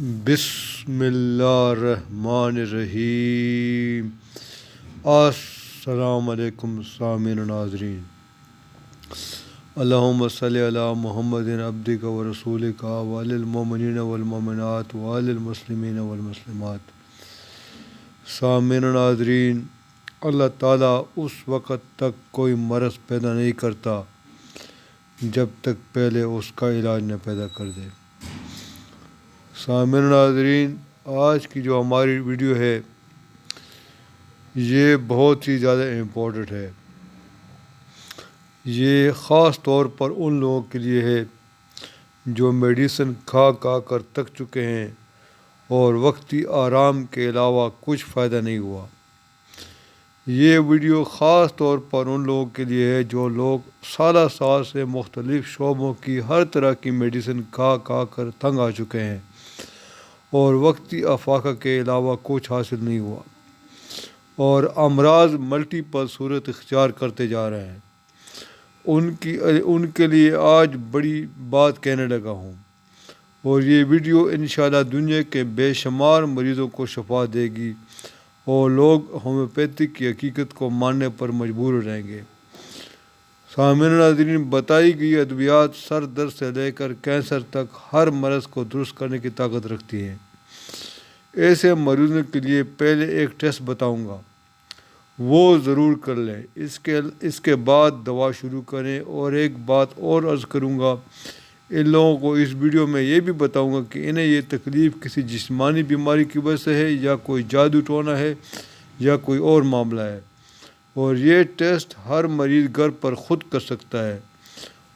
بسم اللہ الرحمن الرحیم۔ السلام علیکم سامعین و ناظرین۔ اللہم صلی علی محمد عبدک و رسولک وعلی المؤمنین والمؤمنات وعلی المسلمین والمسلمات۔ سامعین و ناظرین، اللہ تعالیٰ اس وقت تک کوئی مرض پیدا نہیں کرتا جب تک پہلے اس کا علاج نہ پیدا کر دے۔ سامعین و ناظرین، آج کی جو ہماری ویڈیو ہے یہ بہت ہی زیادہ امپورٹنٹ ہے۔ یہ خاص طور پر ان لوگوں کے لیے ہے جو میڈیسن کھا کر تک چکے ہیں اور وقتی آرام کے علاوہ کچھ فائدہ نہیں ہوا۔ یہ ویڈیو خاص طور پر ان لوگوں کے لیے ہے جو لوگ سالہ سال سے مختلف شعبوں کی ہر طرح کی میڈیسن کھا کر تنگ آ چکے ہیں اور وقتی افاقہ کے علاوہ کچھ حاصل نہیں ہوا اور امراض ملٹیپل صورت اختیار کرتے جا رہے ہیں۔ ان کے لیے آج بڑی بات کہنے لگا ہوں اور یہ ویڈیو انشاءاللہ دنیا کے بے شمار مریضوں کو شفا دے گی اور لوگ ہومیوپیتھک کی حقیقت کو ماننے پر مجبور ہو جائیں گے۔ سامعین و ناظرین، بتائی گئی ادویات سر درد سے لے کر کینسر تک ہر مرض کو درست کرنے کی طاقت رکھتی ہیں۔ ایسے مریضوں کے لیے پہلے ایک ٹیسٹ بتاؤں گا، وہ ضرور کر لیں۔ اس کے بعد دوا شروع کریں۔ اور ایک بات اور عرض کروں گا، ان لوگوں کو اس ویڈیو میں یہ بھی بتاؤں گا کہ انہیں یہ تکلیف کسی جسمانی بیماری کی وجہ سے ہے یا کوئی جادو ٹونا ہے یا کوئی اور معاملہ ہے، اور یہ ٹیسٹ ہر مریض گھر پر خود کر سکتا ہے۔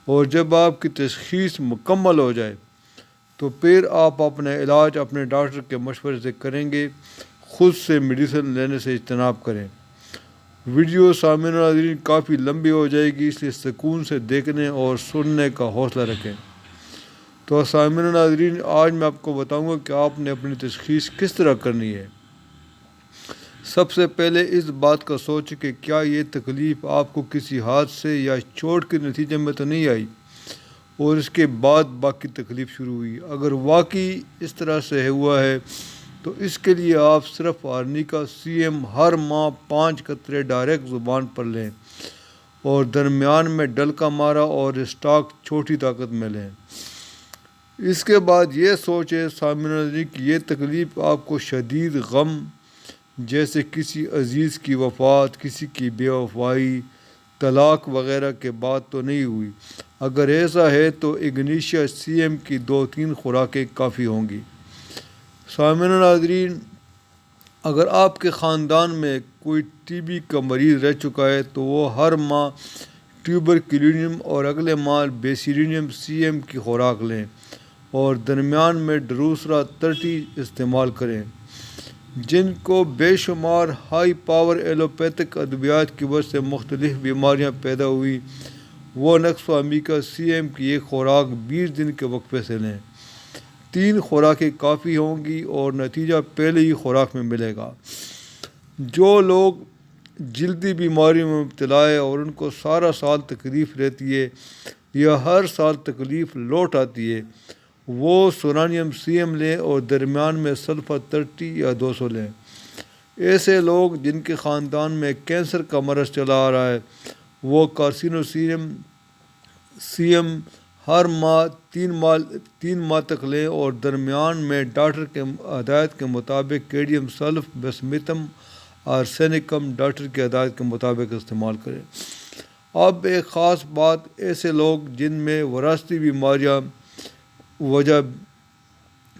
اور جب آپ کی تشخیص مکمل ہو جائے تو پھر آپ اپنا علاج اپنے ڈاکٹر کے مشورے سے کریں گے۔ خود سے میڈیسن لینے سے اجتناب کریں۔ ویڈیو سامعین و ناظرین کافی لمبی ہو جائے گی، اس لیے سکون سے دیکھنے اور سننے کا حوصلہ رکھیں۔ تو سامعین و ناظرین، آج میں آپ کو بتاؤں گا کہ آپ نے اپنی تشخیص کس طرح کرنی ہے۔ سب سے پہلے اس بات کا سوچیں کہ کیا یہ تکلیف آپ کو کسی حادثے یا چوٹ کے نتیجے میں تو نہیں آئی اور اس کے بعد باقی تکلیف شروع ہوئی۔ اگر واقعی اس طرح سے ہوا ہے تو اس کے لیے آپ صرف آرنیکا CM ہر ماہ 5 قطرے ڈائریکٹ زبان پر لیں اور درمیان میں ڈلکا مارا اور اسٹاک چھوٹی طاقت میں لیں۔ اس کے بعد یہ سوچیں سامعین و ناظرین کہ یہ تکلیف آپ کو شدید غم جیسے کسی عزیز کی وفات، کسی کی بے وفائی، طلاق وغیرہ کے بعد تو نہیں ہوئی۔ اگر ایسا ہے تو اگنیشیا CM کی 2-3 خوراکیں کافی ہوں گی۔ سامعین و ناظرین، اگر آپ کے خاندان میں کوئی TB کا مریض رہ چکا ہے تو وہ ہر ماہ ٹیوبرکلینیم اور اگلے ماہ بیسیلینیم CM کی خوراک لیں اور درمیان میں ڈروسرا 30 استعمال کریں۔ جن کو بے شمار ہائی پاور ایلوپیتھک ادویات کی وجہ سے مختلف بیماریاں پیدا ہوئی، وہ نقص امیکا CM کی ایک خوراک 20 دن کے وقفے سے لیں۔ 3 خوراکیں کافی ہوں گی اور نتیجہ پہلے ہی خوراک میں ملے گا۔ جو لوگ جلدی بیماری میں مبتلا ہے اور ان کو سارا سال تکلیف رہتی ہے یا ہر سال تکلیف لوٹ آتی ہے، وہ سورانیم CM لیں اور درمیان میں سلفر 30 یا 200 لیں۔ ایسے لوگ جن کے خاندان میں کینسر کا مرض چلا آ رہا ہے، وہ کارسینوسینیم CM ہر ماہ 3 ماہ تک لیں اور درمیان میں ڈاکٹر کے ہدایت کے مطابق کیڈیم سلف، بسمیتم، آرسینکم ڈاکٹر کی ہدایت کے مطابق استعمال کریں۔ اب ایک خاص بات، ایسے لوگ جن میں وراثتی بیماریاں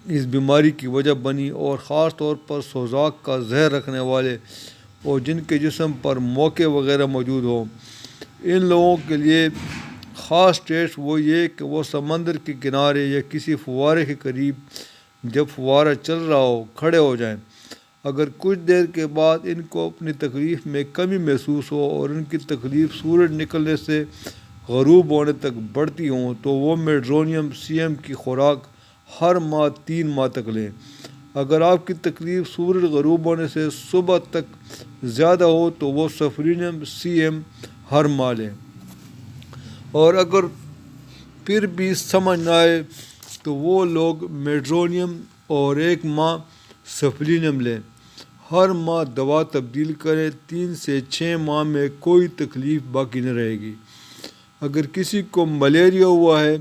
اس بیماری کی وجہ بنی اور خاص طور پر سوزاک کا زہر رکھنے والے اور جن کے جسم پر موقع وغیرہ موجود ہوں، ان لوگوں کے لیے خاص ٹیسٹ وہ یہ کہ وہ سمندر کے کنارے یا کسی فوارے کے قریب جب فوارہ چل رہا ہو کھڑے ہو جائیں۔ اگر کچھ دیر کے بعد ان کو اپنی تکلیف میں کمی محسوس ہو اور ان کی تکلیف سورج نکلنے سے غروب ہونے تک بڑھتی ہوں تو وہ میڈرونیم CM کی خوراک ہر ماہ 3 ماہ تک لیں۔ اگر آپ کی تکلیف سورج غروب ہونے سے صبح تک زیادہ ہو تو وہ سفرینیم CM ہر ماہ لیں۔ اور اگر پھر بھی سمجھ نہ آئے تو وہ لوگ میڈرونیم اور 1 ماہ سفلینم لیں۔ ہر ماہ دوا تبدیل کریں۔ 3 سے 6 ماہ میں کوئی تکلیف باقی نہ رہے گی۔ اگر کسی کو ملیریا ہوا ہے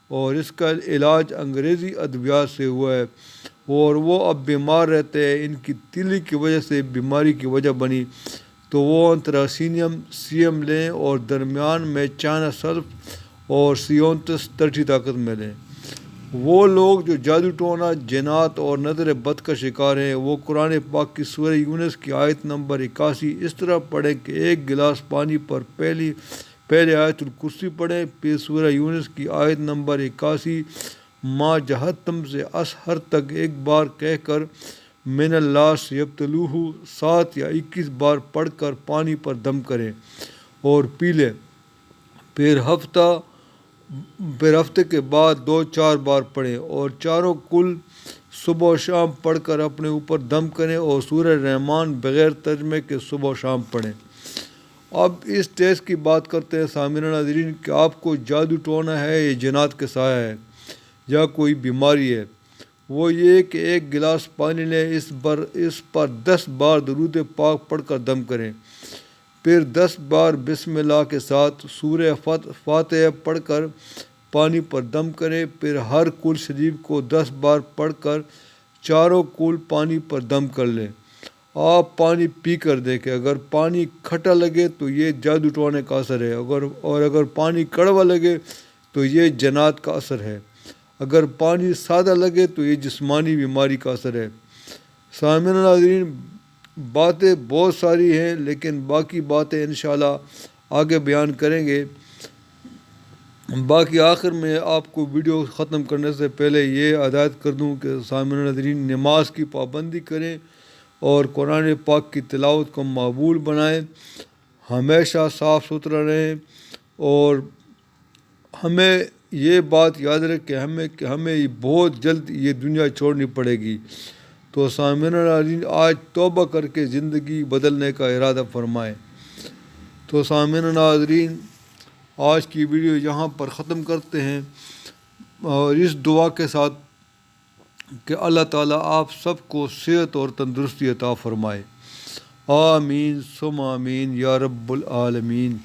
اور اس کا علاج انگریزی ادویات سے ہوا ہے اور وہ اب بیمار رہتے ہیں، ان کی تیلی کی وجہ سے بیماری کی وجہ بنی، تو وہ انتراسینیم سیم لیں اور درمیان میں چائنا سلف اور سیونتس 30 طاقت میں لیں۔ وہ لوگ جو جادو ٹونا، جنات اور نظر بد کا شکار ہیں، وہ قرآن پاک کی سورہ یونس کی آیت نمبر 81 اس طرح پڑھیں کہ 1 گلاس پانی پر پہلے آیت الکرسی پڑھیں، پھر سورہ یونس کی آیت نمبر 81 ما جہتم سے اسحر تک 1 بار کہہ کر من اللہ سیبتلوہ 7 یا 21 بار پڑھ کر پانی پر دم کریں اور پی لیں۔ پھر ہفتے کے بعد 2-4 بار پڑھیں اور چاروں کل صبح و شام پڑھ کر اپنے اوپر دم کریں اور سورہ رحمان بغیر ترجمے کے صبح و شام پڑھیں۔ اب اس ٹیسٹ کی بات کرتے ہیں سامعین ناظرین کہ آپ کو جادو ٹونا ہے یا جنات کے سایہ ہے یا کوئی بیماری ہے۔ وہ یہ کہ 1 گلاس پانی لیں، اس پر 10 بار درود پاک پڑھ کر دم کریں، پھر 10 بار بسم اللہ کے ساتھ سورہ فاتحہ پڑھ کر پانی پر دم کریں، پھر ہر کل شریف کو 10 بار پڑھ کر چاروں کل پانی پر دم کر لیں۔ آپ پانی پی کر دیکھیں، اگر پانی کھٹا لگے تو یہ جادو ٹونے کا اثر ہے، اور اگر پانی کڑوا لگے تو یہ جنات کا اثر ہے، اگر پانی سادہ لگے تو یہ جسمانی بیماری کا اثر ہے۔ سامعین ناظرین، باتیں بہت ساری ہیں لیکن باقی باتیں انشاءاللہ آگے بیان کریں گے۔ باقی آخر میں آپ کو ویڈیو ختم کرنے سے پہلے یہ ہدایت کر دوں کہ سامعین ناظرین نماز کی پابندی کریں اور قرآن پاک کی تلاوت کو مقبول بنائیں، ہمیشہ صاف ستھرا رہیں، اور ہمیں یہ بات یاد رکھیں کہ ہمیں بہت جلد یہ دنیا چھوڑنی پڑے گی۔ تو سامعین ناظرین آج توبہ کر کے زندگی بدلنے کا ارادہ فرمائیں۔ تو سامعین ناظرین آج کی ویڈیو یہاں پر ختم کرتے ہیں، اور اس دعا کے ساتھ کہ اللہ تعالیٰ آپ سب کو صحت اور تندرستی عطا فرمائے۔ آمین ثم آمین یا رب العالمین۔